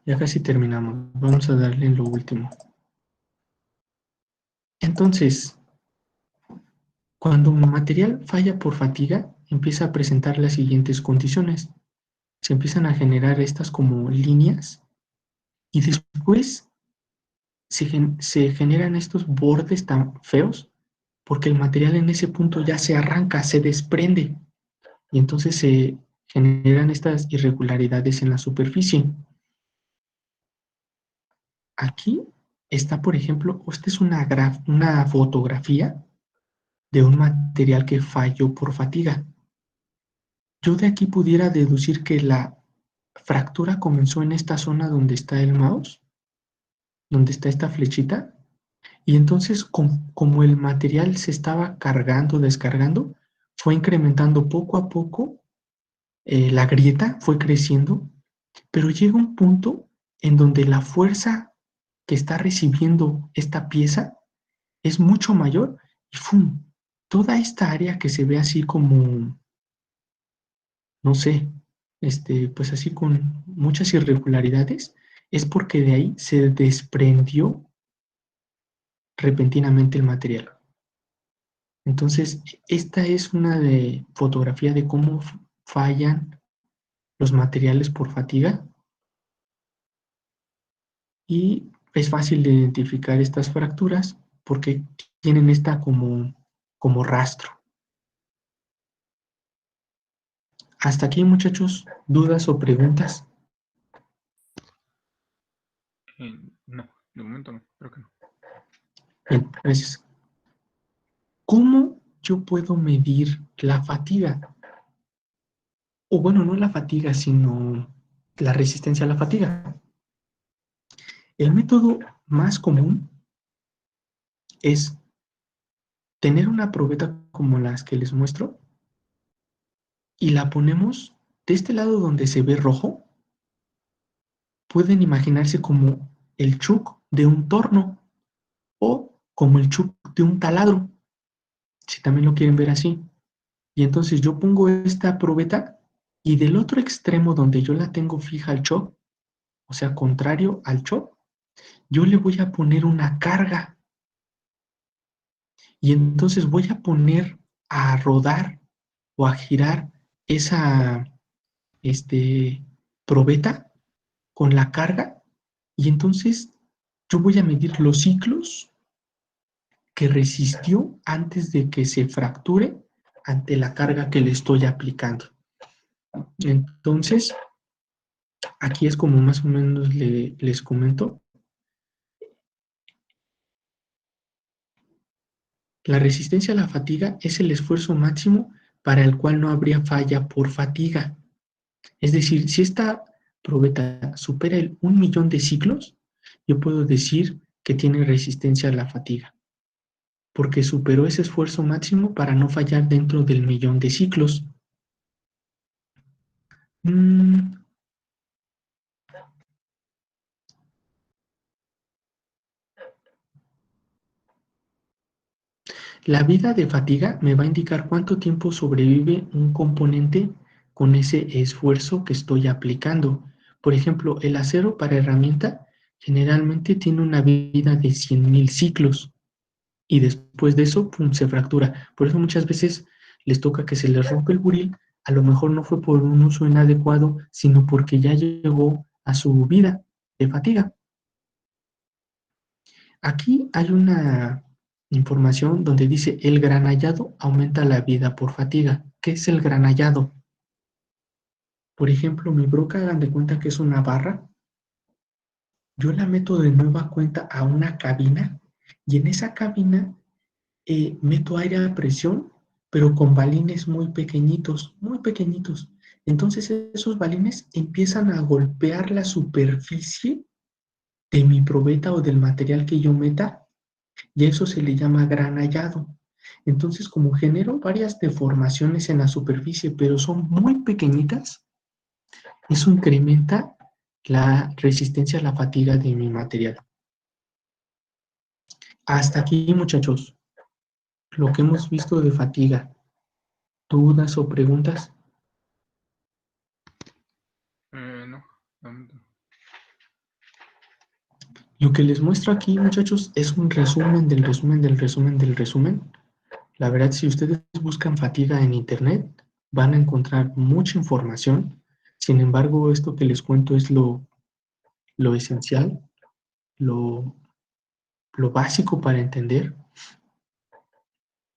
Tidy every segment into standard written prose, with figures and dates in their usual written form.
Ya casi terminamos. Vamos a darle en lo último. Entonces, cuando un material falla por fatiga, empieza a presentar las siguientes condiciones. Se empiezan a generar estas como líneas y después se generan estos bordes tan feos porque el material en ese punto ya se arranca, se desprende y entonces se generan estas irregularidades en la superficie. Aquí está, por ejemplo, esta es una fotografía de un material que falló por fatiga. Yo de aquí pudiera deducir que la fractura comenzó en esta zona donde está el mouse, donde está esta flechita, y entonces como el material se estaba cargando, descargando, fue incrementando poco a poco, la grieta fue creciendo, pero llega un punto en donde la fuerza que está recibiendo esta pieza es mucho mayor y ¡fum! Toda esta área que se ve así como, no sé, pues así con muchas irregularidades, es porque de ahí se desprendió repentinamente el material. Entonces, esta es una fotografía de cómo fallan los materiales por fatiga y es fácil de identificar estas fracturas porque tienen esta como rastro. Hasta aquí, muchachos, dudas o preguntas. No, de momento no, creo que no. Bien, gracias. ¿Cómo yo puedo medir la fatiga? O bueno, no la fatiga, sino la resistencia a la fatiga. El método más común es tener una probeta como las que les muestro y la ponemos de este lado donde se ve rojo. Pueden imaginarse como el chuc de un torno o como el chuc de un taladro, si también lo quieren ver así. Y entonces yo pongo esta probeta y del otro extremo donde yo la tengo fija al choc, o sea, contrario al choc, yo le voy a poner una carga y entonces voy a poner a rodar o a girar esa probeta con la carga y entonces yo voy a medir los ciclos que resistió antes de que se fracture ante la carga que le estoy aplicando. Entonces, aquí es como más o menos les comento. La resistencia a la fatiga es el esfuerzo máximo para el cual no habría falla por fatiga. Es decir, si esta probeta supera el 1.000.000 de ciclos, yo puedo decir que tiene resistencia a la fatiga, porque superó ese esfuerzo máximo para no fallar dentro del 1.000.000 de ciclos. Mm, La vida de fatiga me va a indicar cuánto tiempo sobrevive un componente con ese esfuerzo que estoy aplicando. Por ejemplo, el acero para herramienta generalmente tiene una vida de 100.000 ciclos y después de eso, pum, se fractura. Por eso muchas veces les toca que se les rompe el buril, a lo mejor no fue por un uso inadecuado, sino porque ya llegó a su vida de fatiga. Aquí hay una información donde dice el granallado aumenta la vida por fatiga. ¿Qué es el granallado? Por ejemplo, mi broca, hagan de cuenta que es una barra. Yo la meto de nueva cuenta a una cabina y en esa cabina meto aire a presión, pero con balines muy pequeñitos, muy pequeñitos. Entonces esos balines empiezan a golpear la superficie de mi probeta o del material que yo meta y a eso se le llama granallado. Entonces, como genero varias deformaciones en la superficie, pero son muy pequeñitas, eso incrementa la resistencia a la fatiga de mi material. Hasta aquí, muchachos, lo que hemos visto de fatiga. ¿Dudas o preguntas? No, de momento no. Lo que les muestro aquí, muchachos, es un resumen del resumen del resumen del resumen. La verdad, si ustedes buscan fatiga en internet, van a encontrar mucha información. Sin embargo, esto que les cuento es lo esencial, lo, lo básico para entender.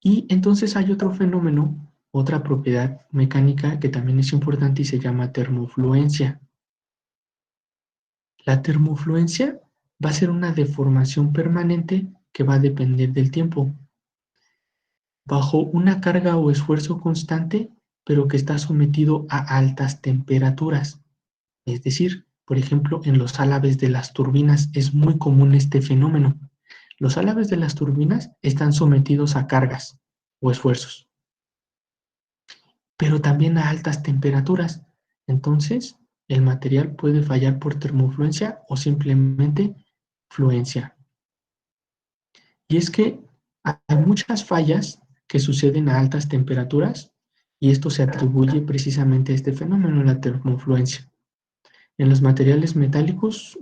Y entonces hay otro fenómeno, otra propiedad mecánica que también es importante y se llama termofluencia. La termofluencia va a ser una deformación permanente que va a depender del tiempo, bajo una carga o esfuerzo constante, pero que está sometido a altas temperaturas. Es decir, por ejemplo, en los álabes de las turbinas es muy común este fenómeno. Los álabes de las turbinas están sometidos a cargas o esfuerzos, pero también a altas temperaturas. Entonces, el material puede fallar por termofluencia o simplemente fluencia. Y es que hay muchas fallas que suceden a altas temperaturas y esto se atribuye precisamente a este fenómeno, la termofluencia. En los materiales metálicos,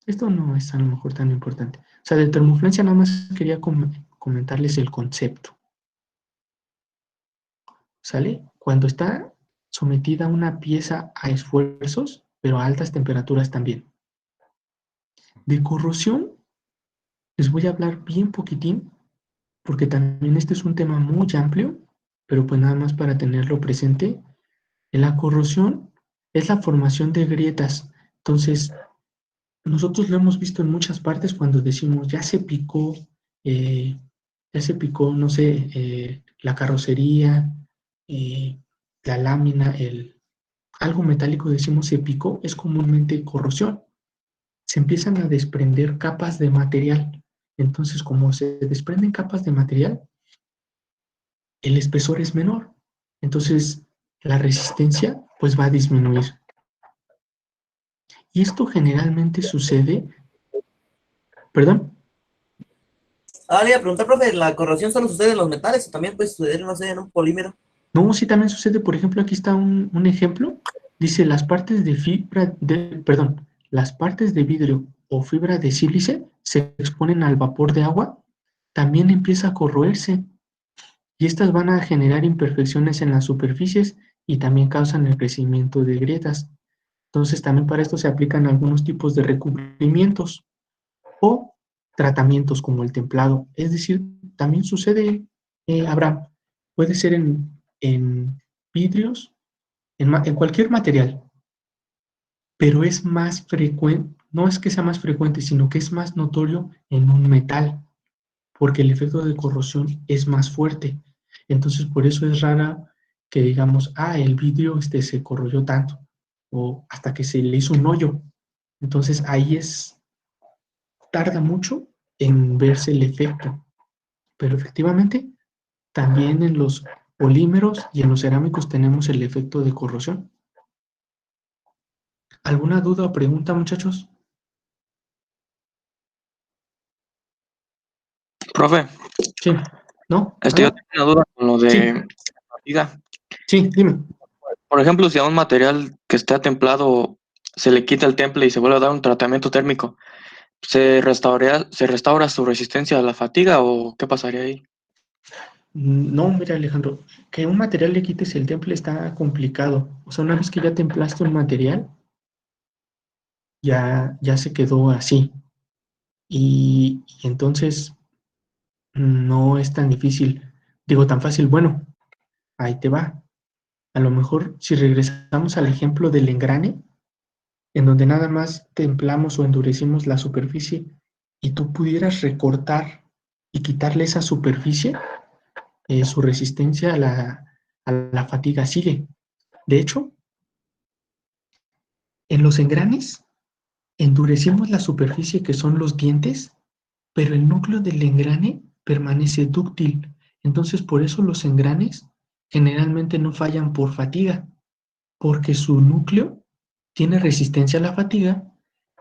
esto no es a lo mejor tan importante. O sea, de termofluencia nada más quería comentarles el concepto. ¿Sale? Cuando está sometida una pieza a esfuerzos, pero a altas temperaturas también. De corrosión, les voy a hablar bien poquitín, porque también este es un tema muy amplio, pero pues nada más para tenerlo presente. En la corrosión es la formación de grietas. Entonces, nosotros lo hemos visto en muchas partes cuando decimos eh, ya se picó, no sé, la carrocería, eh, la lámina, algo metálico decimos se picó, es comúnmente corrosión. Se empiezan a desprender capas de material. Entonces, como se desprenden capas de material, el espesor es menor. Entonces, la resistencia pues va a disminuir. Y esto generalmente sucede, perdón. Le iba a preguntar, profe, ¿la corrosión solo sucede en los metales o también puede suceder, no sé, en un polímero? No, sí también sucede, por ejemplo, aquí está un ejemplo. Dice las partes de perdón, las partes de vidrio o fibra de sílice se exponen al vapor de agua, también empieza a corroerse y estas van a generar imperfecciones en las superficies y también causan el crecimiento de grietas. Entonces también para esto se aplican algunos tipos de recubrimientos o tratamientos como el templado. Es decir, también sucede, Abraham, puede ser en vidrios, en cualquier material, pero es más frecuente, no es que sea más frecuente, sino que es más notorio en un metal, porque el efecto de corrosión es más fuerte. Entonces, por eso es rara que digamos, el vidrio se corroyó tanto, o hasta que se le hizo un hoyo. Entonces, ahí tarda mucho en verse el efecto, pero efectivamente también en los polímeros y en los cerámicos tenemos el efecto de corrosión. ¿Alguna duda o pregunta, muchachos? Profe, Sí, ¿no? yo ¿Nada? tengo una duda con lo Sí, de fatiga. sí, dime. Por ejemplo, si a un material que está templado se le quita el temple y se vuelve a dar un tratamiento térmico, se restaura su resistencia a la fatiga o qué pasaría ahí? No, mira, Alejandro, que un material le quites el temple está complicado. O sea, una vez que ya templaste un material, ya se quedó así. Y entonces no es tan difícil, digo, tan fácil. Bueno, ahí te va. A lo mejor si regresamos al ejemplo del engrane, en donde nada más templamos o endurecimos la superficie y tú pudieras recortar y quitarle esa superficie, su resistencia a la fatiga sigue. De hecho, en los engranes endurecimos la superficie que son los dientes, pero el núcleo del engrane permanece dúctil. Entonces, por eso los engranes generalmente no fallan por fatiga, porque su núcleo tiene resistencia a la fatiga,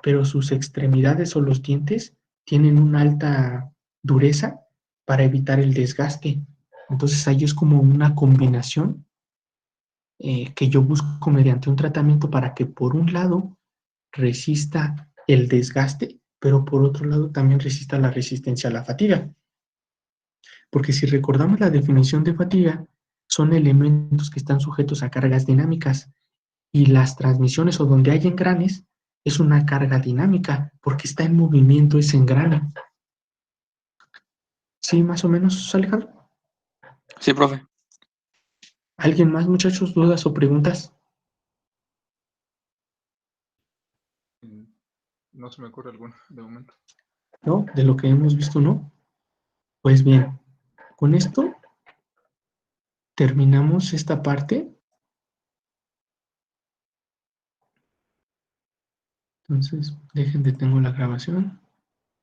pero sus extremidades o los dientes tienen una alta dureza para evitar el desgaste. Entonces ahí es como una combinación que yo busco mediante un tratamiento para que por un lado resista el desgaste, pero por otro lado también resista la resistencia a la fatiga. Porque si recordamos la definición de fatiga, son elementos que están sujetos a cargas dinámicas y las transmisiones o donde hay engranes es una carga dinámica porque está en movimiento ese engrane. ¿Sí, más o menos, Alejandro? Sí, profe. ¿Alguien más, muchachos, dudas o preguntas? No se me ocurre alguna de momento. ¿No? De lo que hemos visto, ¿no? Pues bien, con esto terminamos esta parte. Entonces, dejen detengo la grabación.